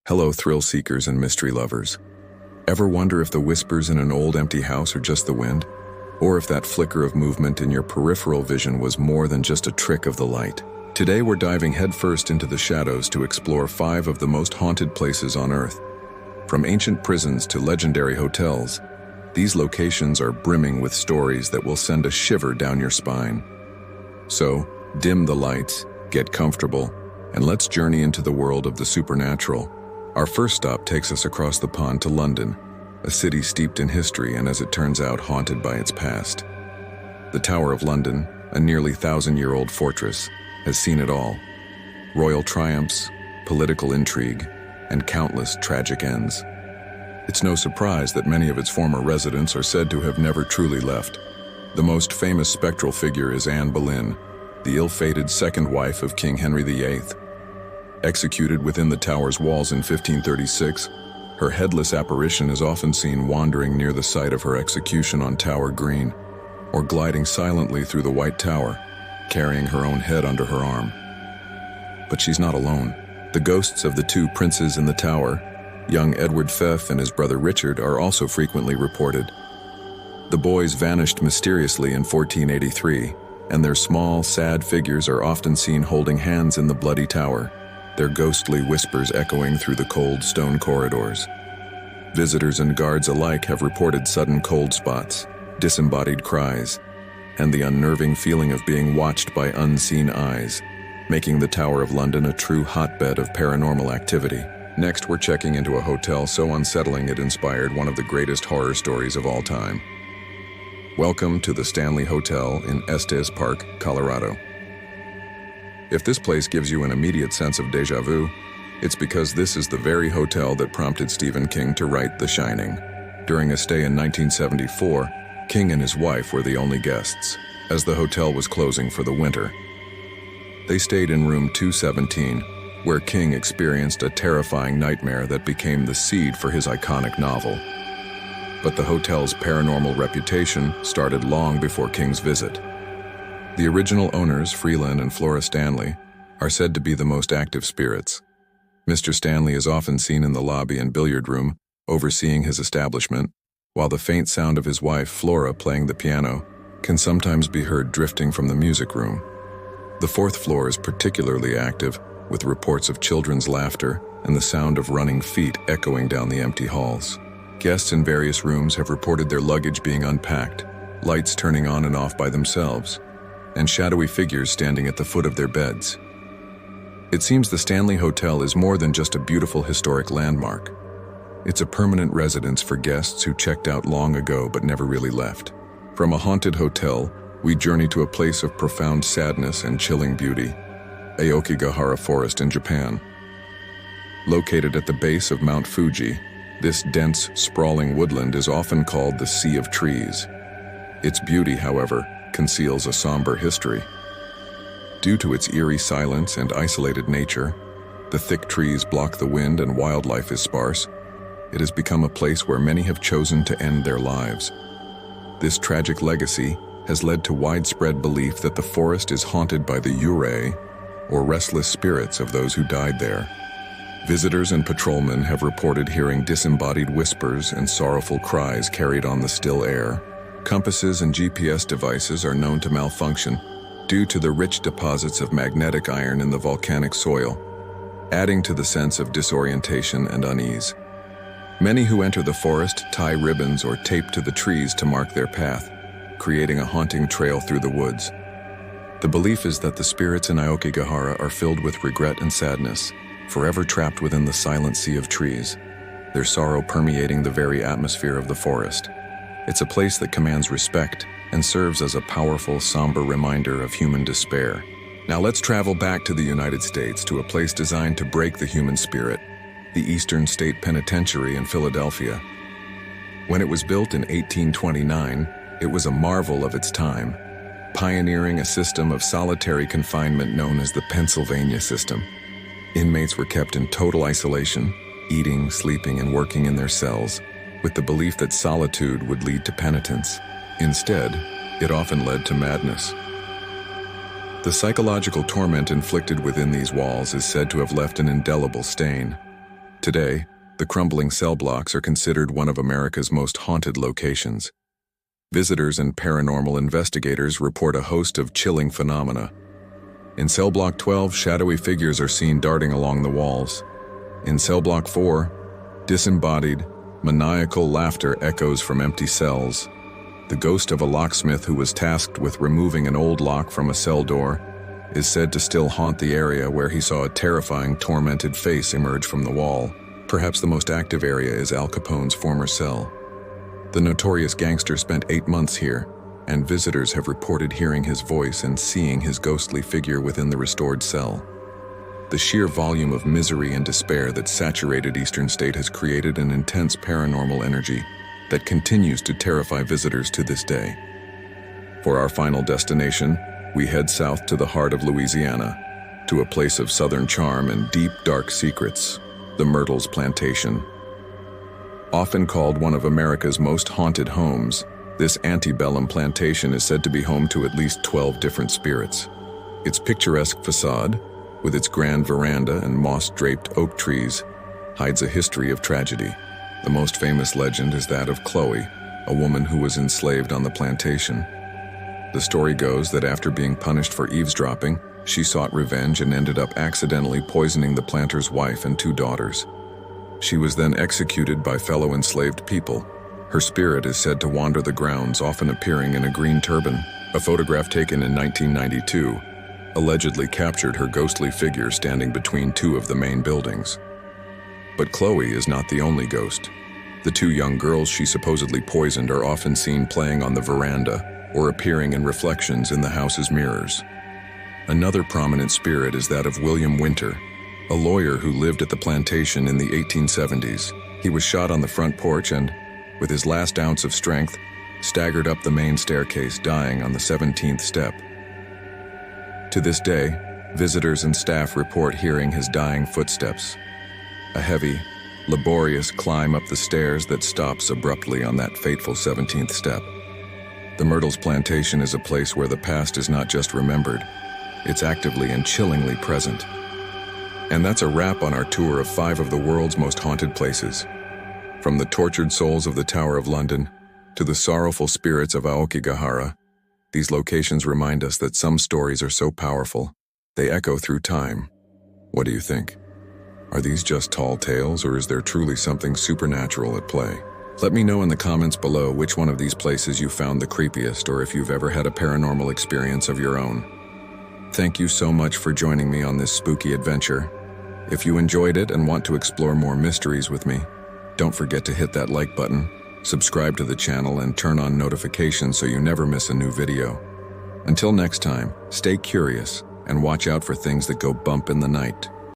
Hello, thrill seekers and mystery lovers. Ever wonder if the whispers in an old empty house are just the wind? Or if that flicker of movement in your peripheral vision was more than just a trick of the light? Today we're diving headfirst into the shadows to explore 5 of the most haunted places on Earth. From ancient prisons to legendary hotels, these locations are brimming with stories that will send a shiver down your spine. So, dim the lights, get comfortable, and let's journey into the world of the supernatural. Our first stop takes us across the pond to London, a city steeped in history and, as it turns out, haunted by its past. The Tower of London, a nearly 1,000-year-old fortress, has seen it all. Royal triumphs, political intrigue, and countless tragic ends. It's no surprise that many of its former residents are said to have never truly left. The most famous spectral figure is Anne Boleyn, the ill-fated second wife of King Henry VIII. Executed within the tower's walls in 1536, her headless apparition is often seen wandering near the site of her execution on Tower Green, or gliding silently through the White Tower, carrying her own head under her arm. But she's not alone. The ghosts of the 2 princes in the tower, young Edward Feff and his brother Richard, are also frequently reported. The boys vanished mysteriously in 1483, and their small, sad figures are often seen holding hands in the bloody tower, their ghostly whispers echoing through the cold stone corridors. Visitors and guards alike have reported sudden cold spots, disembodied cries, and the unnerving feeling of being watched by unseen eyes, making the Tower of London a true hotbed of paranormal activity. Next, we're checking into a hotel so unsettling it inspired one of the greatest horror stories of all time. Welcome to the Stanley Hotel in Estes Park, Colorado. If this place gives you an immediate sense of déjà vu, it's because this is the very hotel that prompted Stephen King to write The Shining. During a stay in 1974, King and his wife were the only guests, as the hotel was closing for the winter. They stayed in room 217, where King experienced a terrifying nightmare that became the seed for his iconic novel. But the hotel's paranormal reputation started long before King's visit. The original owners, Freeland and Flora Stanley, are said to be the most active spirits. Mr. Stanley is often seen in the lobby and billiard room, overseeing his establishment, while the faint sound of his wife, Flora, playing the piano can sometimes be heard drifting from the music room. The 4th floor is particularly active, with reports of children's laughter and the sound of running feet echoing down the empty halls. Guests in various rooms have reported their luggage being unpacked, lights turning on and off by themselves, and shadowy figures standing at the foot of their beds. It seems the Stanley Hotel is more than just a beautiful historic landmark. It's a permanent residence for guests who checked out long ago but never really left. From a haunted hotel, we journey to a place of profound sadness and chilling beauty, Aokigahara Forest in Japan. Located at the base of Mount Fuji, this dense, sprawling woodland is often called the Sea of Trees. Its beauty, however, conceals a somber history. Due to its eerie silence and isolated nature, the thick trees block the wind and wildlife is sparse. It has become a place where many have chosen to end their lives. This tragic legacy has led to widespread belief that the forest is haunted by the yurei, or restless spirits of those who died there. Visitors and patrolmen have reported hearing disembodied whispers and sorrowful cries carried on the still air. Compasses and GPS devices are known to malfunction due to the rich deposits of magnetic iron in the volcanic soil, adding to the sense of disorientation and unease. Many who enter the forest tie ribbons or tape to the trees to mark their path, creating a haunting trail through the woods. The belief is that the spirits in Aokigahara are filled with regret and sadness, forever trapped within the silent sea of trees, their sorrow permeating the very atmosphere of the forest. It's a place that commands respect and serves as a powerful, somber reminder of human despair. Now let's travel back to the United States, to a place designed to break the human spirit, the Eastern State Penitentiary in Philadelphia. When it was built in 1829, it was a marvel of its time, pioneering a system of solitary confinement known as the Pennsylvania system. Inmates were kept in total isolation, eating, sleeping, and working in their cells, with the belief that solitude would lead to penitence. Instead, it often led to madness. The psychological torment inflicted within these walls is said to have left an indelible stain. Today, the crumbling cell blocks are considered one of America's most haunted locations. Visitors and paranormal investigators report a host of chilling phenomena. In cell block 12, shadowy figures are seen darting along the walls. In cell block 4, disembodied, maniacal laughter echoes from empty cells. The ghost of a locksmith who was tasked with removing an old lock from a cell door is said to still haunt the area, where he saw a terrifying, tormented face emerge from the wall. Perhaps the most active area is Al Capone's former cell. The notorious gangster spent 8 months here, and visitors have reported hearing his voice and seeing his ghostly figure within the restored cell. The sheer volume of misery and despair that saturated Eastern State has created an intense paranormal energy that continues to terrify visitors to this day. For our final destination, we head south to the heart of Louisiana, to a place of southern charm and deep, dark secrets, the Myrtles Plantation. Often called one of America's most haunted homes, this antebellum plantation is said to be home to at least 12 different spirits. Its picturesque facade, with its grand veranda and moss-draped oak trees, hides a history of tragedy. The most famous legend is that of Chloe, a woman who was enslaved on the plantation. The story goes that after being punished for eavesdropping, she sought revenge and ended up accidentally poisoning the planter's wife and 2 daughters. She was then executed by fellow enslaved people. Her spirit is said to wander the grounds, often appearing in a green turban. A photograph taken in 1992 allegedly captured her ghostly figure standing between 2 of the main buildings. But Chloe is not the only ghost. The 2 young girls she supposedly poisoned are often seen playing on the veranda or appearing in reflections in the house's mirrors. Another prominent spirit is that of William Winter, a lawyer who lived at the plantation in the 1870s. He was shot on the front porch and, with his last ounce of strength, staggered up the main staircase, dying on the 17th step. To this day, visitors and staff report hearing his dying footsteps. A heavy, laborious climb up the stairs that stops abruptly on that fateful 17th step. The Myrtles Plantation is a place where the past is not just remembered, it's actively and chillingly present. And that's a wrap on our tour of 5 of the world's most haunted places. From the tortured souls of the Tower of London to the sorrowful spirits of Aokigahara, these locations remind us that some stories are so powerful, they echo through time. What do you think? Are these just tall tales, or is there truly something supernatural at play? Let me know in the comments below which one of these places you found the creepiest, or if you've ever had a paranormal experience of your own. Thank you so much for joining me on this spooky adventure. If you enjoyed it and want to explore more mysteries with me, don't forget to hit that like button, subscribe to the channel, and turn on notifications so you never miss a new video. Until next time, stay curious and watch out for things that go bump in the night.